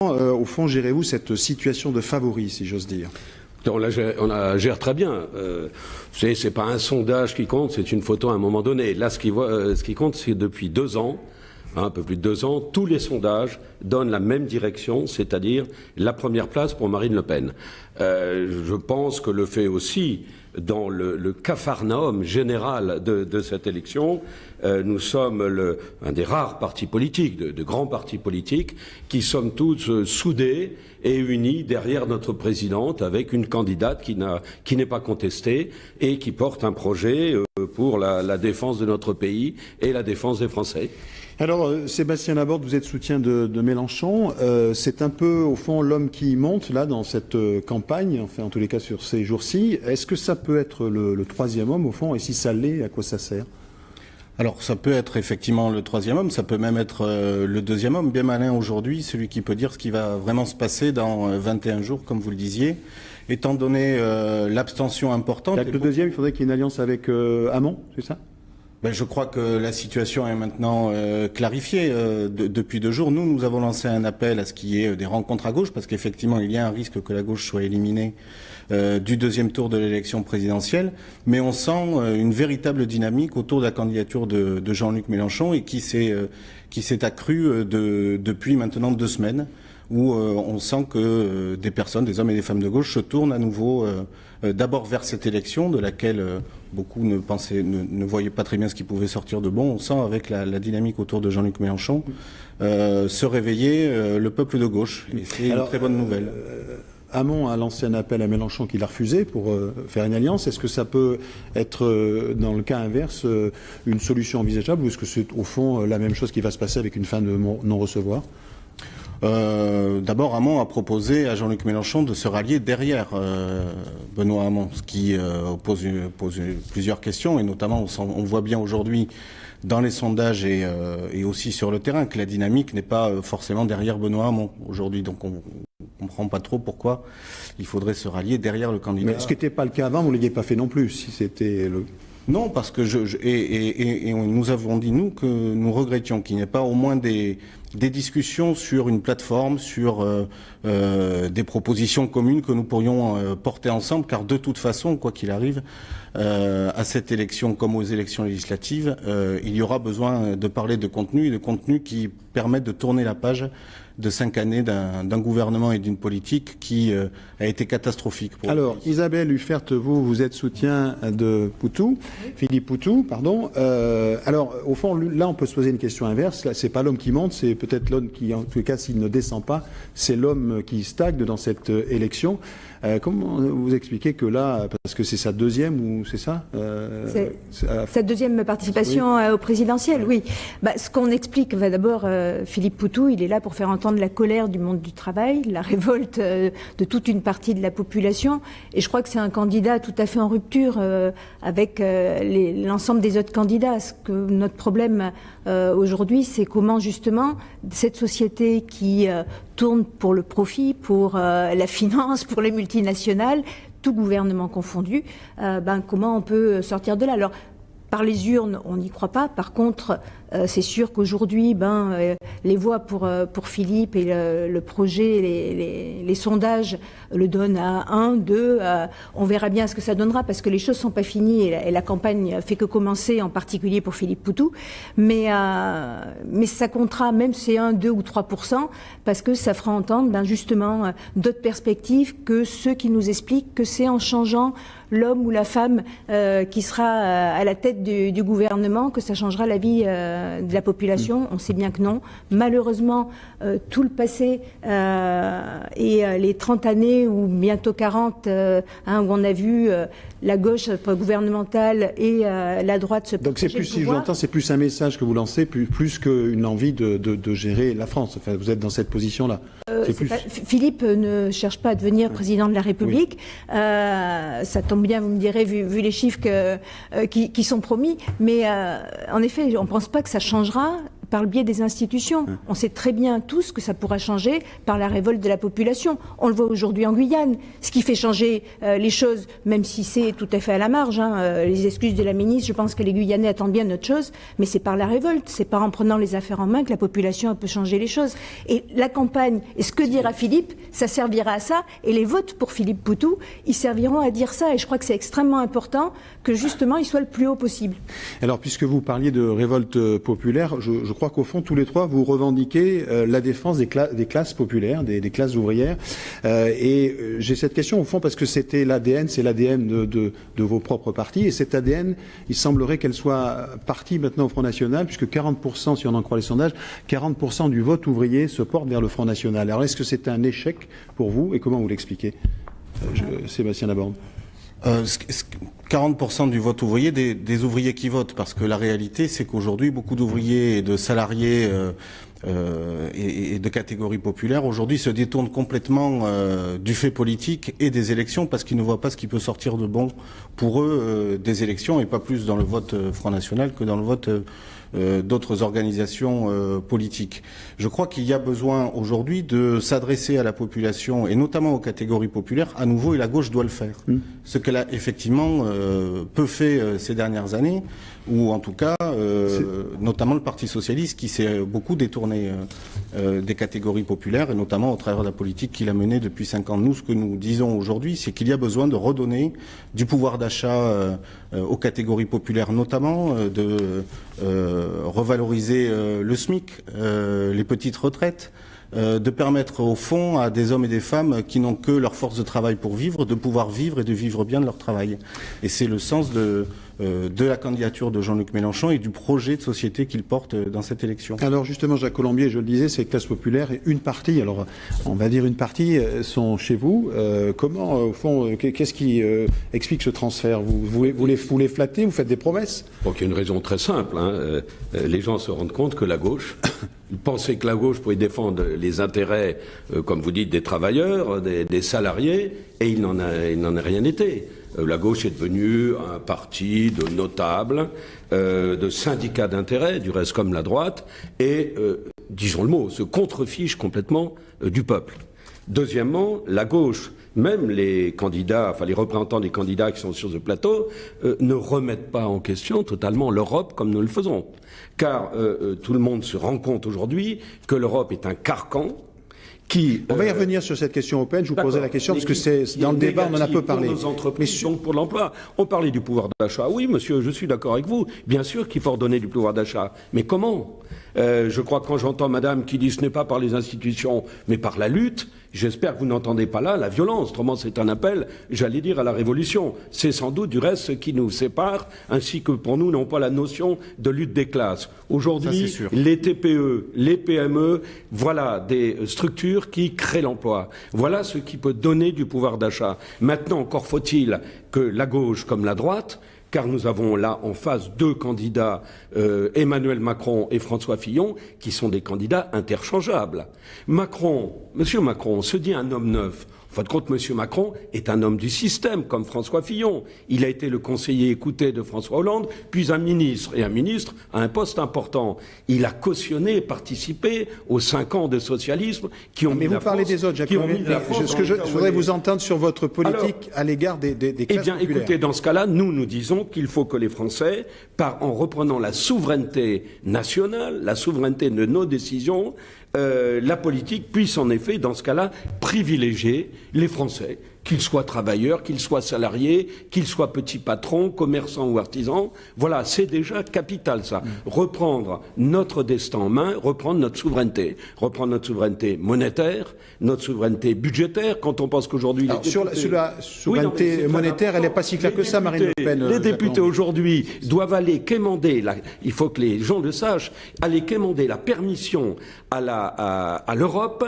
Au fond, gérez-vous cette situation de favori, si j'ose dire? On la gère très bien. C'est pas un sondage qui compte, c'est une photo à un moment donné. Là, ce qui compte, c'est depuis 2 ans, un peu plus de 2 ans, tous les sondages donnent la même direction, c'est-à-dire la première place pour Marine Le Pen. Je pense que le fait aussi, dans le capharnaüm général de cette élection, nous sommes un des rares partis politiques, de grands partis politiques, qui sommes tous soudés et unis derrière notre présidente, avec une candidate qui n'est pas contestée et qui porte un projet pour la défense de notre pays et la défense des Français. Alors, Sébastien Laborde, vous êtes soutien de Mélenchon. C'est un peu, au fond, l'homme qui monte, là, dans cette campagne, enfin, en tous les cas, sur ces jours-ci. Est-ce que ça peut être le troisième homme, au fond? Et si ça l'est, à quoi ça sert? Alors, ça peut être effectivement le troisième homme, ça peut même être le deuxième homme, bien malin aujourd'hui, celui qui peut dire ce qui va vraiment se passer dans 21 jours, comme vous le disiez, étant donné l'abstention importante. Avec le deuxième, il faudrait qu'il y ait une alliance avec Hamon, c'est ça? Ben, je crois que la situation est maintenant clarifiée. Depuis 2 jours, nous avons lancé un appel à ce qu'il y ait des rencontres à gauche, parce qu'effectivement, il y a un risque que la gauche soit éliminée du deuxième tour de l'élection présidentielle. Mais on sent une véritable dynamique autour de la candidature de Jean-Luc Mélenchon et qui s'est accrue depuis maintenant 2 semaines, où on sent que des personnes, des hommes et des femmes de gauche se tournent à nouveau d'abord vers cette élection de laquelle beaucoup ne voyaient pas très bien ce qui pouvait sortir de bon. On sent avec la dynamique autour de Jean-Luc Mélenchon se réveiller le peuple de gauche. Et c'est une très bonne nouvelle. Hamon a lancé un appel à Mélenchon qu'il a refusé pour faire une alliance. Est-ce que ça peut être, dans le cas inverse, une solution envisageable, ou est-ce que c'est au fond la même chose qui va se passer avec une fin de non-recevoir? D'abord, Hamon a proposé à Jean-Luc Mélenchon de se rallier derrière Benoît Hamon, ce qui pose plusieurs questions, et notamment on voit bien aujourd'hui dans les sondages et aussi sur le terrain que la dynamique n'est pas forcément derrière Benoît Hamon aujourd'hui. Donc on ne comprend pas trop pourquoi il faudrait se rallier derrière le candidat. Mais ce qui n'était pas le cas avant, vous ne l'aviez pas fait non plus, si c'était le... Non, parce que nous avons dit, nous, que nous regrettions qu'il n'y ait pas au moins des discussions sur une plateforme, sur des propositions communes que nous pourrions porter ensemble, car de toute façon, quoi qu'il arrive, à cette élection comme aux élections législatives, il y aura besoin de parler de contenu, et de contenu qui permettent de tourner la page de 5 années d'un gouvernement et d'une politique qui a été catastrophique. Alors, Isabelle Huffert, vous êtes soutien de Poutou, Philippe Poutou, pardon. Alors, au fond, là, on peut se poser une question inverse. Là, c'est pas l'homme qui monte, c'est peut-être l'homme qui, en tout cas, s'il ne descend pas, c'est l'homme qui stagne dans cette élection. Comment vous expliquez que là, parce que c'est sa deuxième, ou c'est ça sa deuxième participation au présidentiel, oui. Bah, ce qu'on explique, d'abord, Philippe Poutou, il est là pour faire entendre la colère du monde du travail, la révolte de toute une partie de la population. Et je crois que c'est un candidat tout à fait en rupture avec l'ensemble des autres candidats. Ce que notre problème aujourd'hui, c'est comment justement cette société qui tourne pour le profit, pour la finance, pour les multinationales, tout gouvernement confondu, comment on peut sortir de là? Alors, par les urnes, on n'y croit pas. Par contre, c'est sûr qu'aujourd'hui, les voix pour Philippe et le projet, les sondages le donnent à 1, 2. On verra bien ce que ça donnera, parce que les choses sont pas finies et la campagne fait que commencer, en particulier pour Philippe Poutou. Mais ça comptera, même si c'est 1, 2 ou 3%, parce que ça fera entendre justement d'autres perspectives que ceux qui nous expliquent que c'est en changeant l'homme ou la femme qui sera à la tête du gouvernement que ça changera la vie de la population. On sait bien que non. Malheureusement, tout le passé et les 30 années ou bientôt 40, où on a vu la gauche gouvernementale et la droite se partager le pouvoir. Donc si je l'entends, c'est plus un message que vous lancez, plus qu'une envie de gérer la France. Enfin, vous êtes dans cette position-là. Philippe ne cherche pas à devenir président de la République. Oui. Ça tombe bien, vous me direz, vu les chiffres qui sont promis. Mais en effet, on ne pense pas que ça changera. par le biais des institutions. On sait très bien tous que ça pourra changer par la révolte de la population. On le voit aujourd'hui en Guyane. Ce qui fait changer les choses, même si c'est tout à fait à la marge, les excuses de la ministre, je pense que les Guyanais attendent bien notre chose, mais c'est par la révolte, c'est par en prenant les affaires en main que la population peut changer les choses. Et la campagne, et ce que dira Philippe, ça servira à ça, et les votes pour Philippe Poutou, ils serviront à dire ça, et je crois que c'est extrêmement important que justement il soit le plus haut possible. Alors, puisque vous parliez de révolte populaire, je crois qu'au fond, tous les trois, vous revendiquez la défense des classes populaires, des classes ouvrières. Et j'ai cette question, au fond, parce que c'est l'ADN de vos propres partis. Et cet ADN, il semblerait qu'elle soit partie maintenant au Front National, puisque 40%, si on en croit les sondages, 40% du vote ouvrier se porte vers le Front National. Alors, est-ce que c'est un échec pour vous, et comment vous l'expliquez, Sébastien Laborde? 40% du vote ouvrier, des ouvriers qui votent, parce que la réalité, c'est qu'aujourd'hui, beaucoup d'ouvriers et de salariés et de catégories populaires, aujourd'hui, se détournent complètement du fait politique et des élections, parce qu'ils ne voient pas ce qui peut sortir de bon pour eux des élections, et pas plus dans le vote Front National que dans le vote d'autres organisations politiques. Je crois qu'il y a besoin aujourd'hui de s'adresser à la population et notamment aux catégories populaires à nouveau, et la gauche doit le faire. Ce qu'elle a effectivement peu fait ces dernières années, ou en tout cas notamment le Parti socialiste qui s'est beaucoup détourné des catégories populaires, et notamment au travers de la politique qu'il a menée depuis 5 ans. Nous, ce que nous disons aujourd'hui, c'est qu'il y a besoin de redonner du pouvoir d'achat aux catégories populaires, notamment de revaloriser le SMIC, les petites retraites, de permettre au fond à des hommes et des femmes qui n'ont que leur force de travail pour vivre, de pouvoir vivre et de vivre bien de leur travail. Et c'est le sens de la candidature de Jean-Luc Mélenchon et du projet de société qu'il porte dans cette élection. Alors justement, Jacques Colombier, je le disais, ces classes populaires, une partie, alors on va dire une partie, sont chez vous. Comment, au fond, qu'est-ce qui explique ce transfert? Vous les flattez, vous faites des promesses? Donc il y a une raison très simple. Les gens se rendent compte que la gauche, ils pensaient que la gauche pouvait défendre les intérêts, comme vous dites, des travailleurs, des salariés, et il n'en a rien été. La gauche est devenue un parti de notables, de syndicats d'intérêt, du reste comme la droite, et, disons le mot, se contrefiche complètement du peuple. Deuxièmement, la gauche, même les candidats, enfin les représentants des candidats qui sont sur ce plateau, ne remettent pas en question totalement l'Europe comme nous le faisons. Car tout le monde se rend compte aujourd'hui que l'Europe est un carcan. On va y revenir sur cette question européenne. Je vous posais la question parce que c'est dans le débat, on en a peu parlé. Pour nos entreprises, donc pour l'emploi. On parlait du pouvoir d'achat. Oui, monsieur, je suis d'accord avec vous. Bien sûr qu'il faut redonner du pouvoir d'achat. Mais comment ? Je crois que quand j'entends madame qui dit ce n'est pas par les institutions, mais par la lutte, j'espère que vous n'entendez pas là la violence. Autrement, c'est un appel, j'allais dire, à la révolution. C'est sans doute du reste ce qui nous sépare, ainsi que pour nous, n'ont pas la notion de lutte des classes. Aujourd'hui, les TPE, les PME, voilà des structures qui créent l'emploi. Voilà ce qui peut donner du pouvoir d'achat. Maintenant, encore faut-il que la gauche comme la droite, car nous avons là en face deux candidats, Emmanuel Macron et François Fillon, qui sont des candidats interchangeables. Monsieur Macron se dit un homme neuf. En fin de compte, monsieur Macron est un homme du système, comme François Fillon. Il a été le conseiller écouté de François Hollande, puis un ministre. Et un ministre a un poste important. Il a cautionné et participé aux 5 ans de socialisme qui ont mis la France... Mais vous parlez des autres, Jacques. Je voudrais vous entendre sur votre politique à l'égard des classes populaires. Eh bien, écoutez, dans ce cas-là, nous disons qu'il faut que les Français, en reprenant la souveraineté nationale, la souveraineté de nos décisions, la politique puisse en effet, dans ce cas-là, privilégier les Français, qu'ils soient travailleurs, qu'ils soient salariés, qu'ils soient petits patrons, commerçants ou artisans. Voilà, c'est déjà capital ça. Reprendre notre destin en main, reprendre notre souveraineté monétaire, notre souveraineté budgétaire, quand on pense qu'aujourd'hui... Sur la souveraineté monétaire, elle n'est pas si claire que ça, Marine Le Pen. Les députés aujourd'hui doivent aller quémander, il faut que les gens le sachent, aller quémander la permission à l'Europe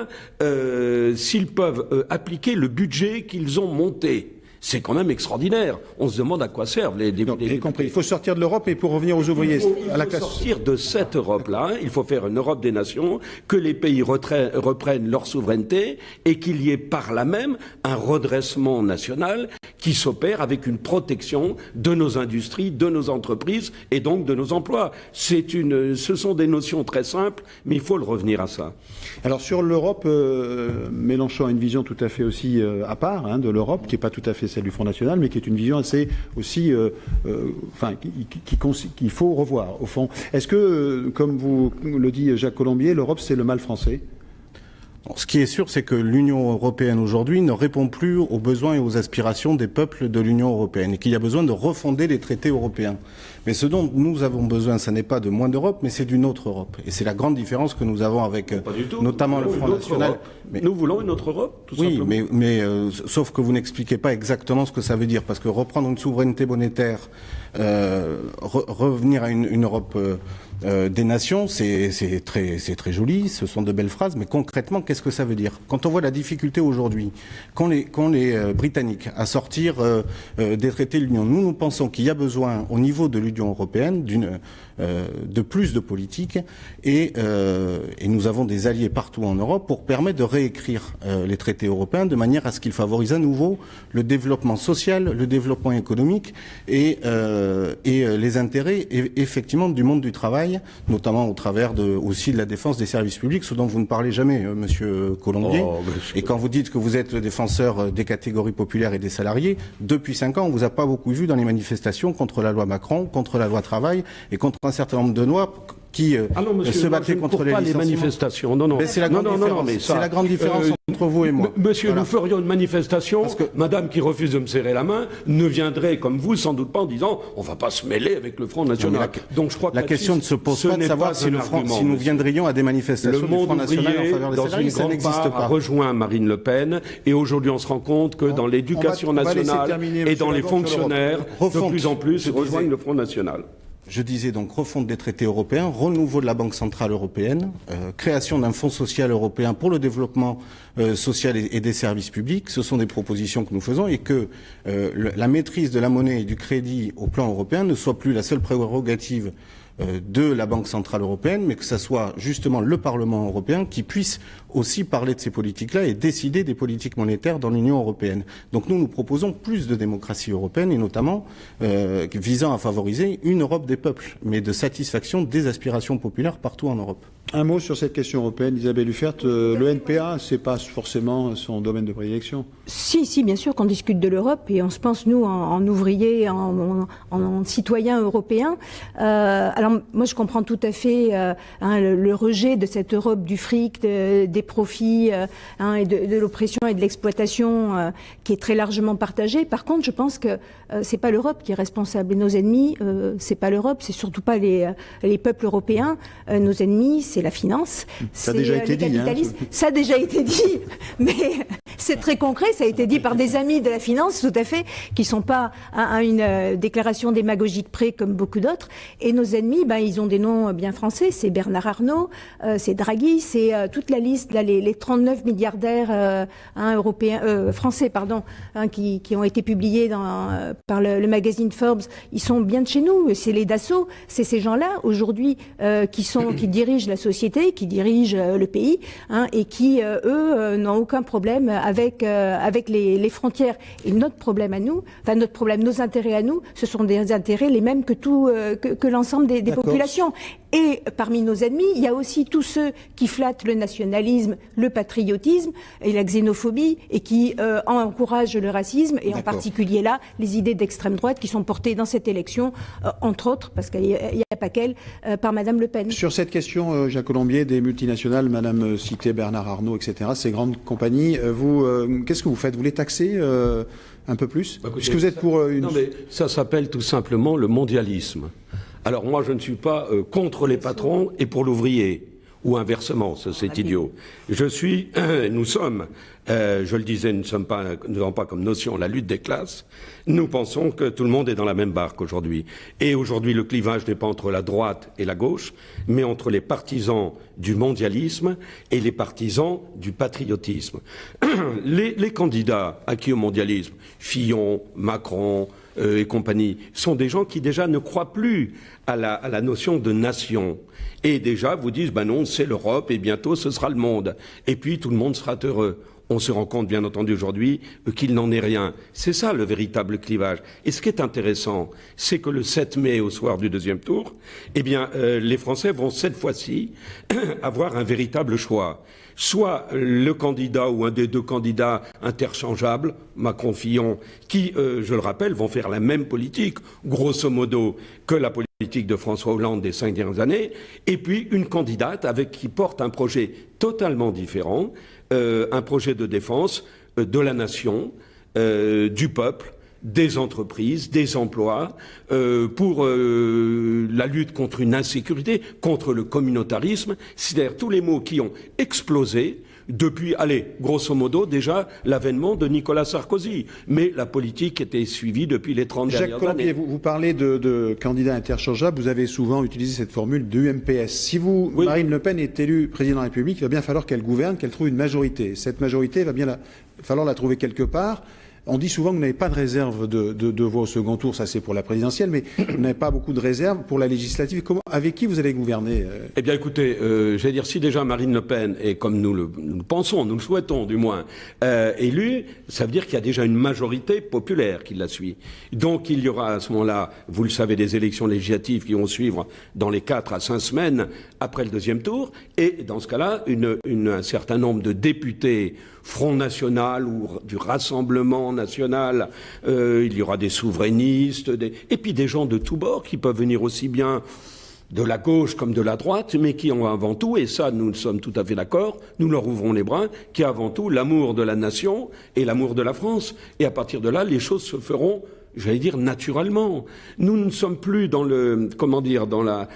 s'ils peuvent appliquer le budget qu'ils ont monté. C'est quand même extraordinaire. On se demande à quoi servent les députés. J'ai compris. Il faut sortir de l'Europe et pour revenir aux ouvriers à la Il faut classe. sortir de cette Europe-là. Il faut faire une Europe des nations, que les pays reprennent leur souveraineté et qu'il y ait par là même un redressement national qui s'opère avec une protection de nos industries, de nos entreprises et donc de nos emplois. Ce sont des notions très simples, mais il faut le revenir à ça. Alors sur l'Europe, Mélenchon a une vision tout à fait aussi à part de l'Europe, qui n'est pas tout à fait celle du Front National, mais qui est une vision assez aussi, qu'il faut revoir au fond. Est-ce que, comme vous le dit Jacques Colombier, l'Europe c'est le mal français ? Ce qui est sûr, c'est que l'Union européenne aujourd'hui ne répond plus aux besoins et aux aspirations des peuples de l'Union européenne et qu'il y a besoin de refonder les traités européens. Mais ce dont nous avons besoin, ce n'est pas de moins d'Europe, mais c'est d'une autre Europe. Et c'est la grande différence que nous avons avec notamment le Front National. Mais nous voulons une autre Europe, tout simplement. Oui, mais sauf que vous n'expliquez pas exactement ce que ça veut dire, parce que reprendre une souveraineté monétaire, revenir à une Europe des nations, c'est très joli, ce sont de belles phrases, mais concrètement, qu'est-ce que ça veut dire? Quand on voit la difficulté aujourd'hui, qu'ont les Britanniques à sortir des traités de l'Union, nous pensons qu'il y a besoin, au niveau de l'Union européenne, de plus de politique, et nous avons des alliés partout en Europe pour permettre de réécrire les traités européens de manière à ce qu'ils favorisent à nouveau le développement social, le développement économique et les intérêts effectivement du monde du travail, notamment au travers aussi de la défense des services publics, ce dont vous ne parlez jamais, Monsieur Colombier. Et quand vous dites que vous êtes le défenseur des catégories populaires et des salariés, depuis 5 ans, on vous a pas beaucoup vu dans les manifestations contre la loi Macron, contre la loi travail et contre un certain nombre de lois qui se battaient contre les manifestations. Non, c'est la grande différence entre vous et moi. Monsieur, voilà. Nous ferions une manifestation. Madame qui refuse de me serrer la main ne viendrait comme vous sans doute pas en disant on va pas se mêler avec le Front National. Donc je crois que la question ne se pose pas de savoir si nous viendrions à des manifestations du Front National en faveur des salariés, ça n'existe pas. A rejoint Marine Le Pen et aujourd'hui on se rend compte que dans l'éducation nationale et dans les fonctionnaires, de plus en plus rejoignent le Front National. Je disais donc refonte des traités européens, renouveau de la Banque centrale européenne, création d'un fonds social européen pour le développement social et des services publics. Ce sont des propositions que nous faisons et que la maîtrise de la monnaie et du crédit au plan européen ne soit plus la seule prérogative de la Banque centrale européenne, mais que ça soit justement le Parlement européen qui puisse aussi parler de ces politiques-là et décider des politiques monétaires dans l'Union européenne. Donc nous proposons plus de démocratie européenne et notamment visant à favoriser une Europe des peuples, mais de satisfaction des aspirations populaires partout en Europe. Un mot sur cette question européenne, Isabelle Huffert. Le NPA, c'est pas forcément son domaine de prédilection. Si, bien sûr qu'on discute de l'Europe et on se pense, nous, en ouvriers, en citoyens européens. Alors, moi, je comprends tout à fait le rejet de cette Europe du fric, des profits et de l'oppression et de l'exploitation qui est très largement partagée. Par contre, je pense que c'est pas l'Europe qui est responsable. Et nos ennemis, c'est pas l'Europe, c'est surtout pas les peuples européens. Nos ennemis, c'est la finance, ça a déjà été dit, Ça a déjà été dit, mais c'est très concret. Ça a été dit par des amis de la finance, tout à fait, qui sont pas à une déclaration démagogique près comme beaucoup d'autres. Et nos ennemis, ils ont des noms bien français. C'est Bernard Arnault, c'est Draghi, c'est toute la liste, là, les 39 milliardaires français, qui ont été publiés par le magazine Forbes. Ils sont bien de chez nous. C'est les Dassault, c'est ces gens-là aujourd'hui qui dirigent la société, qui dirigent le pays, et qui eux n'ont aucun problème avec les frontières. Et notre problème à nous, nos intérêts à nous, ce sont des intérêts les mêmes que l'ensemble des populations. Et parmi nos ennemis, il y a aussi tous ceux qui flattent le nationalisme, le patriotisme et la xénophobie et qui encouragent le racisme et en particulier là, les idées d'extrême droite qui sont portées dans cette élection, entre autres, parce qu'il n'y a pas qu'elle, par Madame Le Pen. Sur cette question, Jacques Colombier, des multinationales, Madame citait Bernard Arnault, etc., ces grandes compagnies, qu'est-ce que vous faites? Vous les taxez un peu plus? Puisque vous êtes pour une... Non, mais ça s'appelle tout simplement le mondialisme. Alors moi, je ne suis pas contre les patrons et pour l'ouvrier. ou inversement, c'est idiot. Nous sommes, je le disais, nous n'avons pas comme notion la lutte des classes. Nous pensons que tout le monde est dans la même barque aujourd'hui. Et aujourd'hui, le clivage n'est pas entre la droite et la gauche, mais entre les partisans du mondialisme et les partisans du patriotisme. Les candidats acquis au mondialisme, Fillon, Macron et compagnie, sont des gens qui déjà ne croient plus à la notion de nation. Et déjà vous disent, ben non, c'est l'Europe et bientôt ce sera le monde. Et puis tout le monde sera heureux. On se rend compte, bien entendu, aujourd'hui, qu'il n'en est rien. C'est ça, le véritable clivage. Et ce qui est intéressant, c'est que le 7 mai, au soir du deuxième tour, eh bien, les Français vont, cette fois-ci, avoir un véritable choix. Soit le candidat ou un des deux candidats interchangeables, Macron-Fillon, qui, je le rappelle, vont faire la même politique, grosso modo, que la politique de François Hollande des 5 dernières années, et puis une candidate qui porte un projet totalement différent, un projet de défense de la nation, du peuple, des entreprises, des emplois, pour la lutte contre une insécurité, contre le communautarisme, c'est-à-dire tous les mots qui ont explosé depuis, grosso modo, déjà l'avènement de Nicolas Sarkozy. Mais la politique était suivie depuis les 30 Jacques dernières Colombier, années. vous parlez de candidats interchangeables, vous avez souvent utilisé cette formule de UMPS. Si Marine Le Pen est élue président de la République, il va bien falloir qu'elle gouverne, qu'elle trouve une majorité. Cette majorité, il va bien falloir la trouver quelque part. On dit souvent que vous n'avez pas de réserve de voix au second tour, ça c'est pour la présidentielle, mais vous n'avez pas beaucoup de réserves pour la législative. Avec qui vous allez gouverner Eh bien écoutez, j'allais dire, si déjà Marine Le Pen est, comme nous le pensons, nous le souhaitons du moins, élue, ça veut dire qu'il y a déjà une majorité populaire qui la suit. Donc il y aura à ce moment-là, vous le savez, des élections législatives qui vont suivre dans les 4 à 5 semaines après le deuxième tour, et dans ce cas-là, un certain nombre de députés Front National ou du Rassemblement National, il y aura des souverainistes, et puis des gens de tous bords qui peuvent venir aussi bien de la gauche comme de la droite, mais qui ont avant tout, et ça nous sommes tout à fait d'accord, nous leur ouvrons les bras, qui a avant tout l'amour de la nation et l'amour de la France. Et à partir de là, les choses se feront, j'allais dire, naturellement. Nous ne sommes plus dans la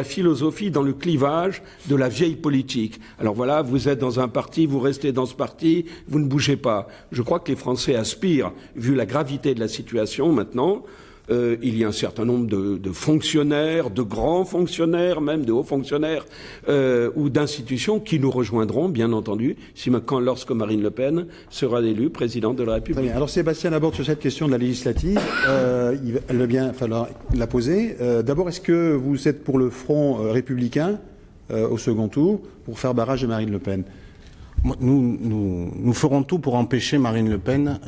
philosophie, dans le clivage de la vieille politique. Alors voilà, vous êtes dans un parti, vous restez dans ce parti, vous ne bougez pas. Je crois que les Français aspirent, vu la gravité de la situation maintenant, il y a un certain nombre de fonctionnaires, de grands fonctionnaires, même de hauts fonctionnaires ou d'institutions qui nous rejoindront, bien entendu, lorsque Marine Le Pen sera élue présidente de la République. Très bien. Alors Sébastien aborde sur cette question de la législative. Il va bien falloir la poser. D'abord, est-ce que vous êtes pour le front républicain au second tour pour faire barrage de Marine Le Pen ? Nous ferons tout pour empêcher Marine Le Pen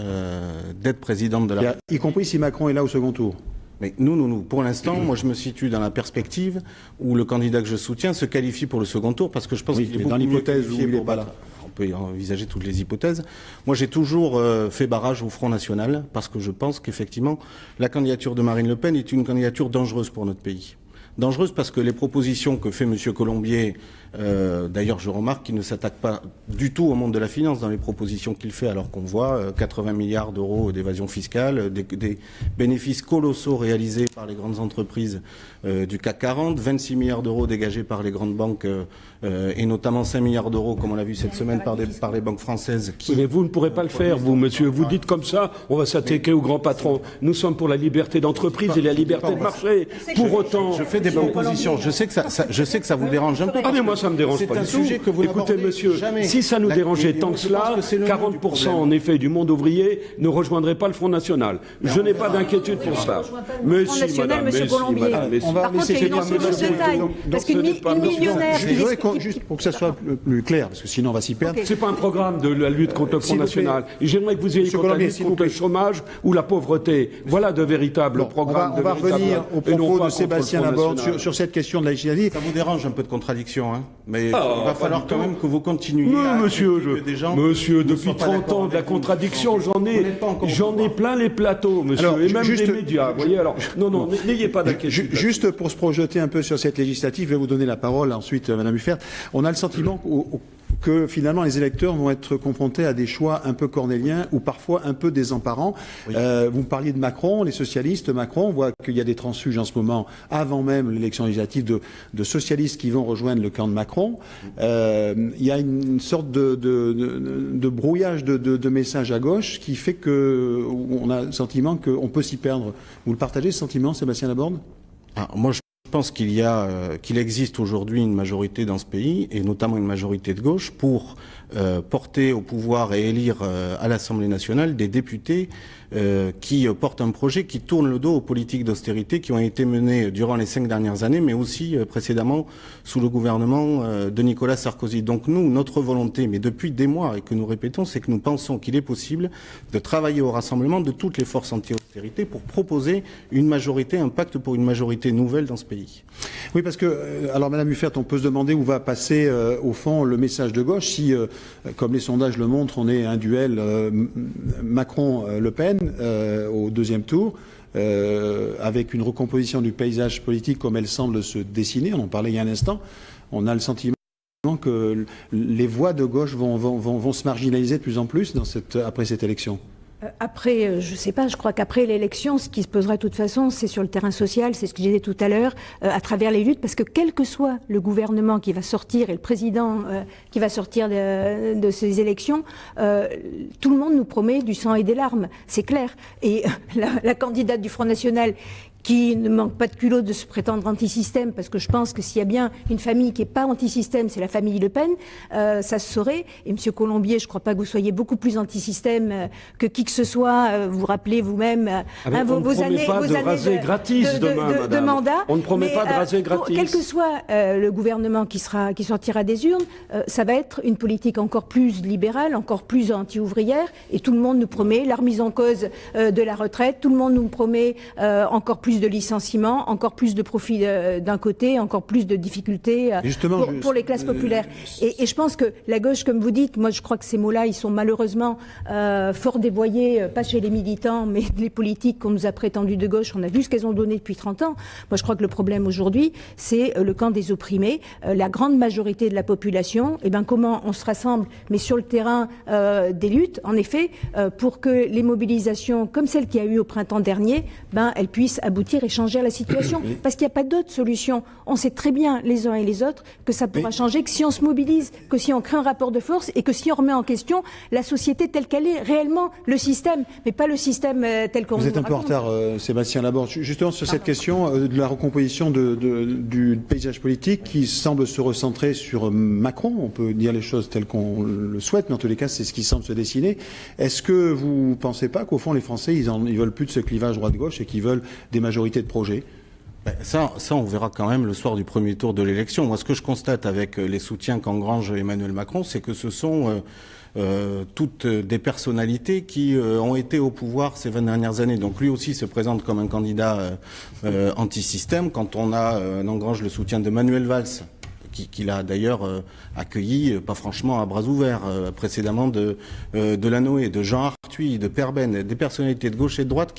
d'être présidente de la République. Y compris si Macron est là au second tour. Mais nous, pour l'instant, moi je me situe dans la perspective où le candidat que je soutiens se qualifie pour le second tour parce que je pense qu'il est beaucoup dans l'hypothèse mieux où qualifié il n'est pour pas battre. là. On peut envisager toutes les hypothèses. Moi j'ai toujours fait barrage au Front National parce que je pense qu'effectivement la candidature de Marine Le Pen est une candidature dangereuse pour notre pays. Dangereuse parce que les propositions que fait M. Colombier, d'ailleurs je remarque qu'il ne s'attaque pas du tout au monde de la finance dans les propositions qu'il fait, alors qu'on voit 80 milliards d'euros d'évasion fiscale, des bénéfices colossaux réalisés par les grandes entreprises du CAC 40, 26 milliards d'euros dégagés par les grandes banques et notamment 5 milliards d'euros, comme on l'a vu cette semaine, par les banques françaises. Mais vous ne pourrez pas le faire, vous, monsieur. Vous dites comme ça, on va s'attaquer aux grands patrons. Nous sommes pour la liberté d'entreprise et la liberté de marché. Pour autant... Je fais des propositions. Je sais que ça vous dérange un peu. Ah mais moi ça me dérange pas du tout. Écoutez monsieur, si ça nous dérangeait tant que cela, 40% en effet du monde ouvrier ne rejoindrait pas le Front National. Je n'ai pas d'inquiétude pour ça. Mais si madame, monsieur Colombier. Par contre, il y a une notion de détail. Parce qu'une millionnaire... Je voudrais juste pour que ça soit plus clair, parce que sinon on va s'y perdre. C'est pas un programme de la lutte contre le Front National. J'aimerais que vous ayez contre la lutte contre le chômage ou la pauvreté. Voilà de véritables programmes. On va revenir au propos de Sébastien Laborde sur cette question de la législative. Ça vous dérange un peu de contradiction, hein, mais il va falloir quand même que vous continuiez monsieur, monsieur, depuis 30 ans de la contradiction, j'en ai plein les plateaux, monsieur, alors, et même les médias, vous voyez, alors, non, n'ayez pas d'inquiétude. Juste pour se projeter un peu sur cette législative, je vais vous donner la parole ensuite, Madame Huffert. On a le sentiment que finalement les électeurs vont être confrontés à des choix un peu cornéliens ou parfois un peu désemparants. Oui. Vous me parliez de Macron, les socialistes. Macron, on voit qu'il y a des transfuges en ce moment, avant même l'élection législative, de socialistes qui vont rejoindre le camp de Macron. Il y a une sorte de brouillage de messages à gauche qui fait qu'on a le sentiment qu'on peut s'y perdre. Vous le partagez, ce sentiment, Sébastien Laborde ? Moi, je pense qu'il existe aujourd'hui une majorité dans ce pays, et notamment une majorité de gauche, pour porter au pouvoir et élire à l'Assemblée nationale des députés qui portent un projet qui tourne le dos aux politiques d'austérité qui ont été menées durant les 5 dernières années, mais aussi précédemment sous le gouvernement de Nicolas Sarkozy. Donc nous, notre volonté, mais depuis des mois, et que nous répétons, c'est que nous pensons qu'il est possible de travailler au rassemblement de toutes les forces anti-austérité pour proposer une majorité, un pacte pour une majorité nouvelle dans ce pays. Oui, parce que, alors Madame Uffert, on peut se demander où va passer au fond le message de gauche si, comme les sondages le montrent, on est un duel Macron-Le Pen au deuxième tour, avec une recomposition du paysage politique comme elle semble se dessiner. On en parlait il y a un instant. On a le sentiment que les voix de gauche vont se marginaliser de plus en plus après cette élection. Après, je ne sais pas, je crois qu'après l'élection, ce qui se posera de toute façon, c'est sur le terrain social, c'est ce que je disais tout à l'heure, à travers les luttes, parce que quel que soit le gouvernement qui va sortir et le président qui va sortir de ces élections, tout le monde nous promet du sang et des larmes, c'est clair. Et la candidate du Front National, qui ne manque pas de culot de se prétendre anti-système, parce que je pense que s'il y a bien une famille qui n'est pas anti-système, c'est la famille Le Pen, ça se saurait. Et M. Colombier, je ne crois pas que vous soyez beaucoup plus anti-système que qui que ce soit. Vous rappelez vous-même vos années de mandat. On ne promet pas de raser gratis. Quel que soit le gouvernement qui sortira des urnes, ça va être une politique encore plus libérale, encore plus anti-ouvrière, et tout le monde nous promet la remise en cause de la retraite, tout le monde nous promet encore plus de licenciements, encore plus de profits d'un côté, encore plus de difficultés pour les classes populaires. Et je pense que la gauche, comme vous dites, moi je crois que ces mots-là, ils sont malheureusement fort dévoyés, pas chez les militants, mais les politiques qu'on nous a prétendues de gauche. On a vu ce qu'elles ont donné depuis 30 ans. Moi je crois que le problème aujourd'hui, c'est le camp des opprimés, la grande majorité de la population. Et bien comment on se rassemble, mais sur le terrain des luttes, en effet, pour que les mobilisations, comme celle qu'il y a eu au printemps dernier, elles puissent aboutir et changer la situation. Parce qu'il n'y a pas d'autre solution. On sait très bien, les uns et les autres, que ça pourra changer que si on se mobilise, que si on crée un rapport de force et que si on remet en question la société telle qu'elle est, réellement le système, mais pas le système tel qu'on nous raconte. Vous êtes un peu en retard, Sébastien Laborde. Justement, sur cette question de la recomposition du paysage politique qui semble se recentrer sur Macron, on peut dire les choses telles qu'on le souhaite, mais en tous les cas, c'est ce qui semble se dessiner. Est-ce que vous ne pensez pas qu'au fond, les Français, ils veulent plus de ce clivage droite-gauche et qu'ils veulent des majorités de projets? Ça, on verra quand même le soir du premier tour de l'élection. Moi, ce que je constate avec les soutiens qu'engrange Emmanuel Macron, c'est que ce sont toutes des personnalités qui ont été au pouvoir ces 20 dernières années. Donc lui aussi se présente comme un candidat anti-système. Quand on engrange le soutien de Manuel Valls, qu'il a d'ailleurs accueilli, pas franchement à bras ouverts, précédemment de Lanoé, de Jean Arthuis, de Perben, des personnalités de gauche et de droite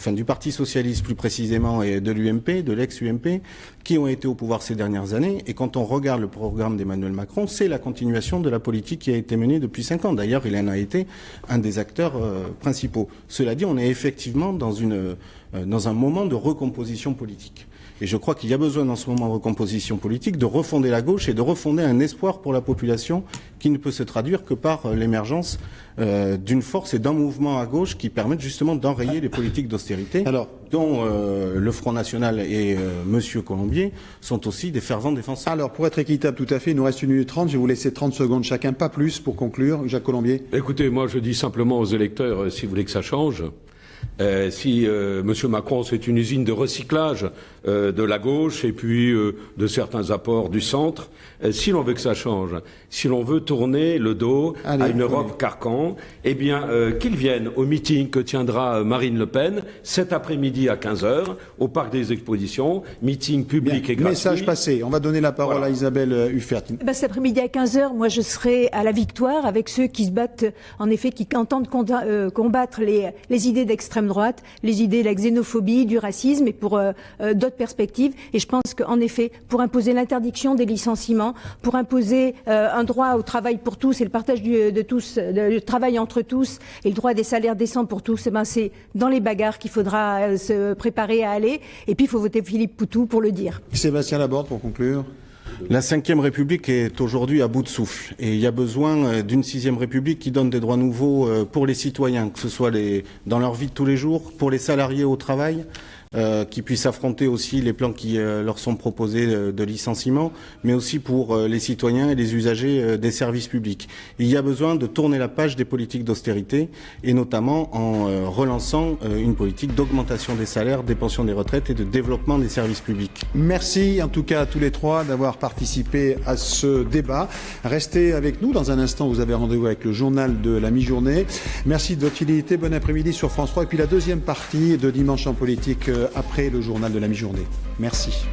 du Parti Socialiste plus précisément, et de l'UMP, de l'ex-UMP, qui ont été au pouvoir ces dernières années. Et quand on regarde le programme d'Emmanuel Macron, c'est la continuation de la politique qui a été menée depuis 5 ans. D'ailleurs, il en a été un des acteurs principaux. Cela dit, on est effectivement dans un moment de recomposition politique. Et je crois qu'il y a besoin dans ce moment de recomposition politique de refonder la gauche et de refonder un espoir pour la population qui ne peut se traduire que par l'émergence d'une force et d'un mouvement à gauche qui permettent justement d'enrayer les politiques d'austérité dont le Front National et Monsieur Colombier sont aussi des fervents défenseurs. Alors, pour être équitable tout à fait, il nous reste 1 minute 30. Je vais vous laisser 30 secondes chacun, pas plus, pour conclure. Jacques Colombier. Écoutez, moi je dis simplement aux électeurs, si vous voulez que ça change, si M. Macron, c'est une usine de recyclage de la gauche et puis de certains apports du centre, si l'on veut que ça change, si l'on veut tourner le dos à une Europe carcan, eh bien qu'ils viennent au meeting que tiendra Marine Le Pen cet après-midi à 15h au Parc des Expositions, meeting public et gratuit. Message passé. On va donner la parole à Isabelle Uffert. Cet après-midi à 15h, moi je serai à la victoire avec ceux qui se battent, en effet, qui entendent combattre les idées d'extrême l'extrême droite, les idées de la xénophobie, du racisme et pour d'autres perspectives. Et je pense qu'en effet, pour imposer l'interdiction des licenciements, pour imposer un droit au travail pour tous et le partage du travail entre tous et le droit à des salaires décents pour tous, c'est dans les bagarres qu'il faudra se préparer à aller. Et puis il faut voter Philippe Poutou pour le dire. Sébastien Laborde pour conclure. La Ve République est aujourd'hui à bout de souffle et il y a besoin d'une Sixième République qui donne des droits nouveaux pour les citoyens, que ce soit dans leur vie de tous les jours, pour les salariés au travail, qui puissent affronter aussi les plans qui leur sont proposés de licenciement, mais aussi pour les citoyens et les usagers des services publics. Il y a besoin de tourner la page des politiques d'austérité et notamment en relançant une politique d'augmentation des salaires, des pensions, des retraites et de développement des services publics. Merci en tout cas à tous les trois d'avoir participé à ce débat. Restez avec nous. Dans un instant, vous avez rendez-vous avec le journal de la mi-journée. Merci de votre fidélité. Bon après-midi sur France 3. Et puis la deuxième partie de Dimanche en politique après le journal de la mi-journée. Merci.